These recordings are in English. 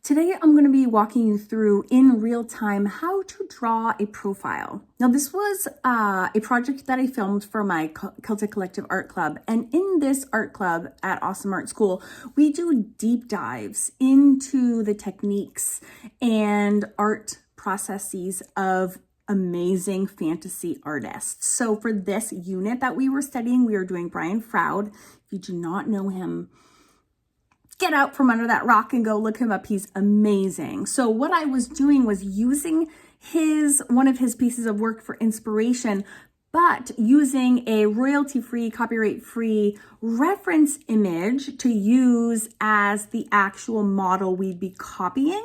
Today, I'm going to be walking you through in real time how to draw a profile. Now, this was a project that I filmed for my Celtic Collective art club. And in this art club at Awesome Art School, we do deep dives into the techniques and art processes of amazing fantasy artists. So for this unit that we were studying, we were doing Brian Froud. If you do not know him, get out from under that rock and go look him up. He's amazing. So what I was doing was using one of his pieces of work for inspiration, but using a royalty-free, copyright-free reference image to use as the actual model we'd be copying.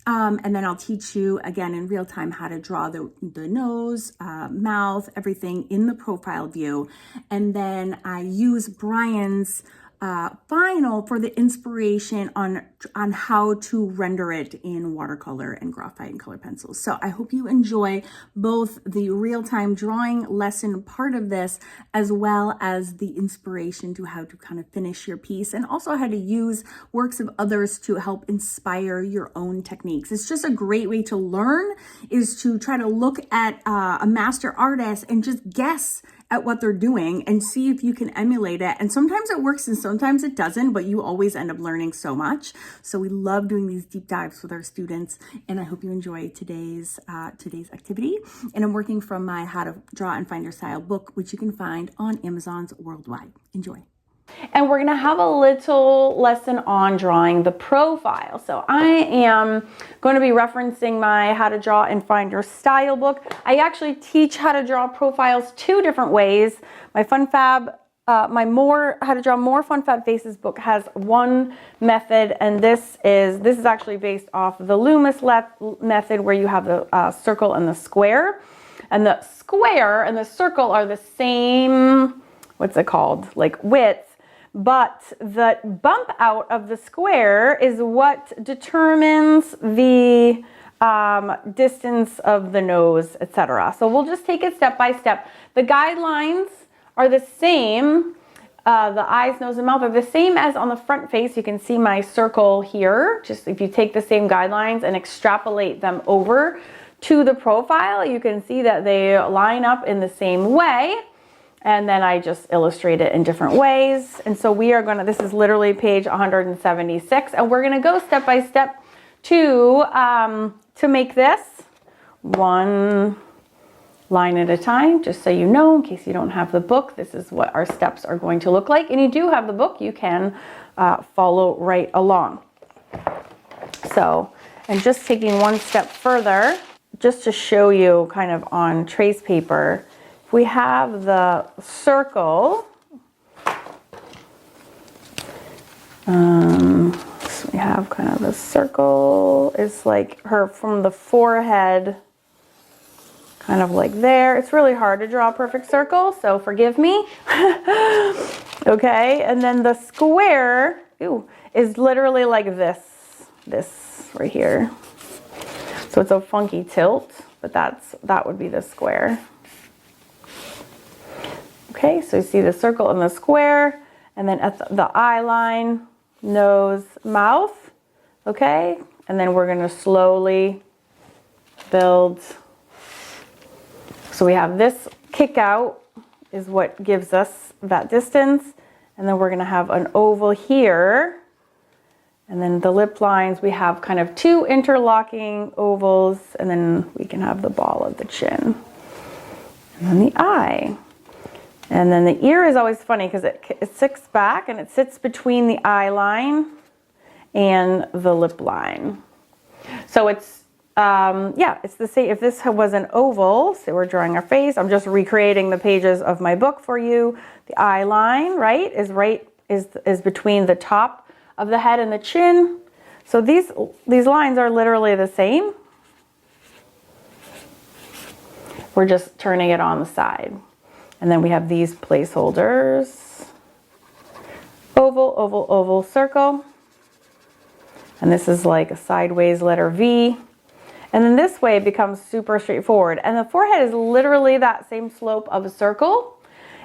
And then I'll teach you again in real time how to draw the nose, mouth, everything in the profile view. And then I use Brian's final for the inspiration on how to render it in watercolor and graphite and color pencils. So I hope you enjoy both the real-time drawing lesson part of this, as well as the inspiration to how to kind of finish your piece, and also how to use works of others to help inspire your own techniques. It's just a great way to learn, is to try to look at a master artist and just guess at what they're doing and see if you can emulate it. And sometimes it works and sometimes it doesn't, but you always end up learning so much. So we love doing these deep dives with our students, and I hope you enjoy today's activity. And I'm working from my How to Draw and Find Your Style book, which you can find on Amazon's worldwide. Enjoy. And we're going to have a little lesson on drawing the profile. So I am going to be referencing my How to Draw and Find Your Style book. I actually teach how to draw profiles two different ways. My How to Draw More Fun Fab Faces book has one method, and this is actually based off the Loomis method, where you have the circle and the square. And the square and the circle are the same, what's it called, like width. But the bump out of the square is what determines the distance of the nose, etc. So we'll just take it step by step. The guidelines are the same. The eyes, nose, and mouth are the same as on the front face. You can see my circle here. Just if you take the same guidelines and extrapolate them over to the profile, you can see that they line up in the same way. And then I just illustrate it in different ways. And so we are going to, this is literally page 176, and we're going to go step by step to make this one line at a time, just so you know, in case you don't have the book, this is what our steps are going to look like. And you do have the book, you can follow right along. So, and just taking one step further, just to show you kind of on trace paper, if we have the circle, so we have kind of the circle is like her from the forehead, kind of like there. It's really hard to draw a perfect circle, so forgive me. Okay, and then the square, is literally like this right here. So it's a funky tilt, but that would be the square. Okay, so you see the circle and the square, and then at the eye line, nose, mouth, okay? And then we're gonna slowly build. So we have this kick out is what gives us that distance. And then we're gonna have an oval here. And then the lip lines, we have kind of two interlocking ovals, and then we can have the ball of the chin. And then the eye. And then the ear is always funny because it sits back and it sits between the eye line and the lip line. So it's, it's the same. If this was an oval, so we're drawing our face, I'm just recreating the pages of my book for you. The eye line, is between the top of the head and the chin. So these lines are literally the same. We're just turning it on the side. And then we have these placeholders. Oval, oval, oval, circle. And this is like a sideways letter V. And then this way it becomes super straightforward. And the forehead is literally that same slope of a circle.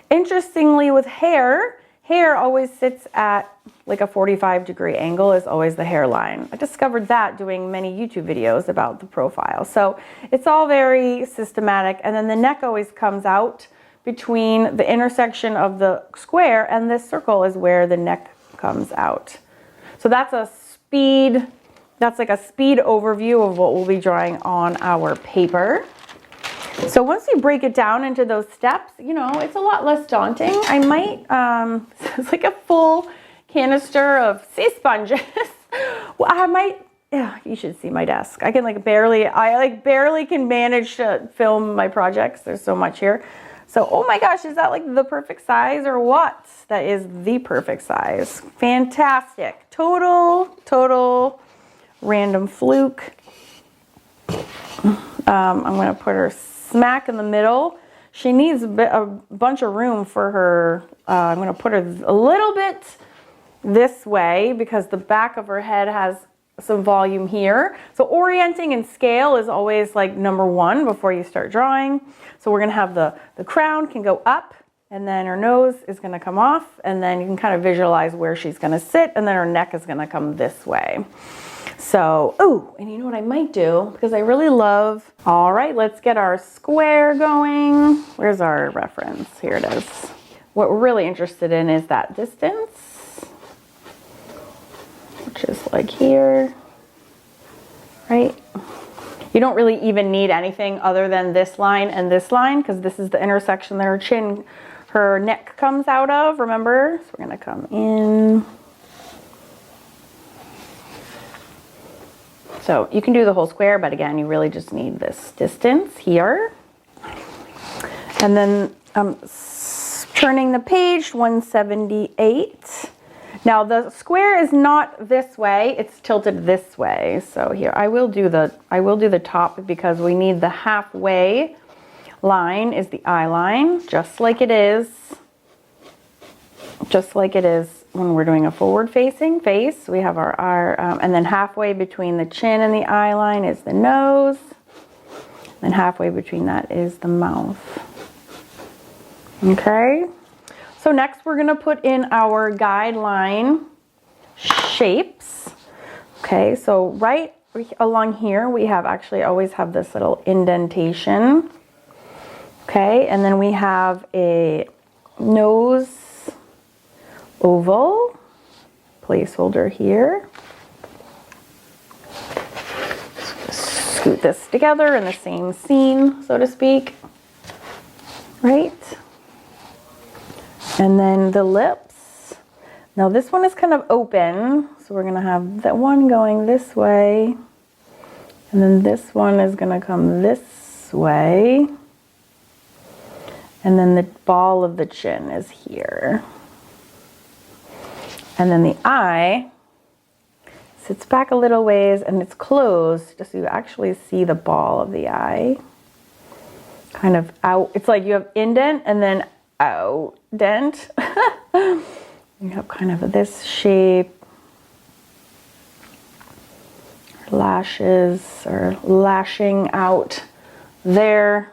Interestingly, with hair always sits at like a 45-degree angle is always the hairline. I discovered that doing many YouTube videos about the profile. So it's all very systematic. And then the neck always comes out between the intersection of the square and this circle is where the neck comes out. So that's like a speed overview of what we'll be drawing on our paper. So once you break it down into those steps, you know, it's a lot less daunting. I might, it's like a full canister of sea sponges. Well, I might, yeah, you should see my desk. I barely can manage to film my projects. There's so much here. So, oh my gosh, is that like the perfect size or what? That is the perfect size. Fantastic. Total random fluke. I'm going to put her smack in the middle. She needs a bunch of room for her. I'm going to put her a little bit this way because the back of her head has some volume here. So orienting and scale is always like number one before you start drawing. So we're going to have the crown can go up and then her nose is going to come off and then you can kind of visualize where she's going to sit and then her neck is going to come this way. So, oh, and you know what I might do because I really love, all right, let's get our square going. Where's our reference? Here it is. What we're really interested in is that distance, which is like here, right? You don't really even need anything other than this line and this line because this is the intersection that her neck comes out of, remember? So we're gonna come in. So you can do the whole square, but again, you really just need this distance here. And then turning the page 178. Now the square is not this way, it's tilted this way. So here, I will do the top because we need the halfway line is the eye line, just like it is when we're doing a forward-facing face. We have our and then halfway between the chin and the eye line is the nose. And halfway between that is the mouth. Okay. So next we're going to put in our guideline shapes. Okay, so right along here we have always have this little indentation. Okay, and then we have a nose oval placeholder here. Scoot this together in the same scene, so to speak. Right? And then the lips. Now this one is kind of open, so we're going to have that one going this way. And then this one is going to come this way. And then the ball of the chin is here. And then the eye sits back a little ways and it's closed, just so you actually see the ball of the eye. Kind of out. It's like you have indent and then out dent. You have kind of this shape. Lashes are lashing out there.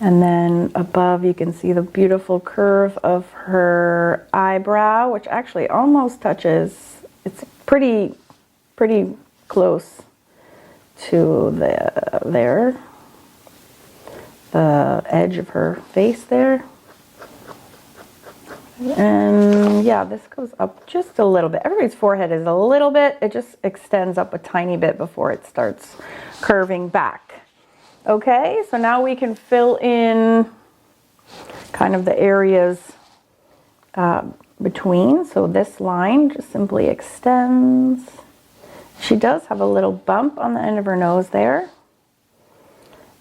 And then above you can see the beautiful curve of her eyebrow, which actually almost touches, it's pretty close to the edge of her face there. And yeah, this goes up just a little bit. Everybody's forehead is a little bit, it just extends up a tiny bit before it starts curving back. Okay, so now we can fill in kind of the areas between. So this line just simply extends. She does have a little bump on the end of her nose there.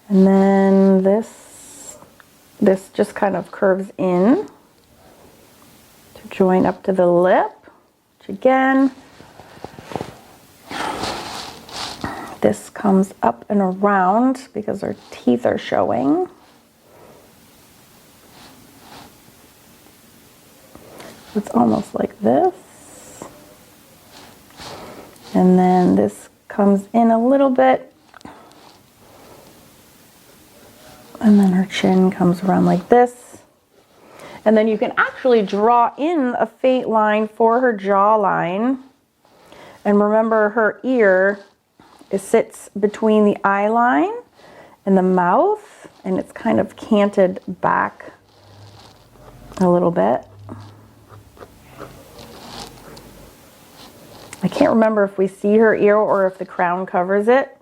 And then this just kind of curves in to join up to the lip, which again, this comes up and around because her teeth are showing. It's almost like this. And then this comes in a little bit. And then her chin comes around like this. And then you can actually draw in a faint line for her jawline. And remember, her ear, it sits between the eye line and the mouth, and it's kind of canted back a little bit. I can't remember if we see her ear or if the crown covers it.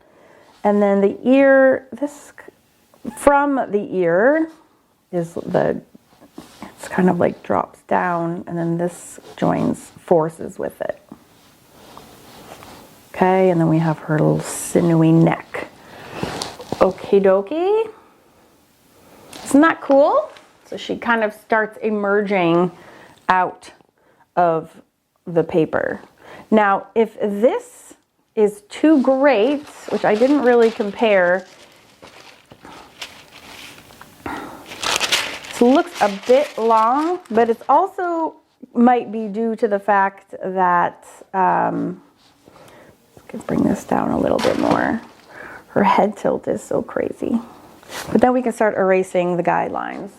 And then the ear, this from the ear is it's kind of like drops down, and then this joins forces with it. Okay, and then we have her little sinewy neck. Okie dokie. Isn't that cool? So she kind of starts emerging out of the paper. Now, if this is too great, which I didn't really compare, this looks a bit long, but it's also might be due to the fact that, let's bring this down a little bit more. Her head tilt is so crazy. But then we can start erasing the guidelines.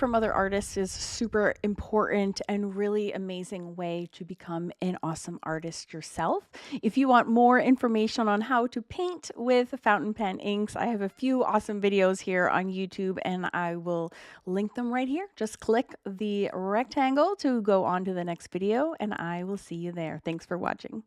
from other artists is super important and really amazing way to become an awesome artist yourself. If you want more information on how to paint with fountain pen inks, I have a few awesome videos here on YouTube and I will link them right here. Just click the rectangle to go on to the next video and I will see you there. Thanks for watching.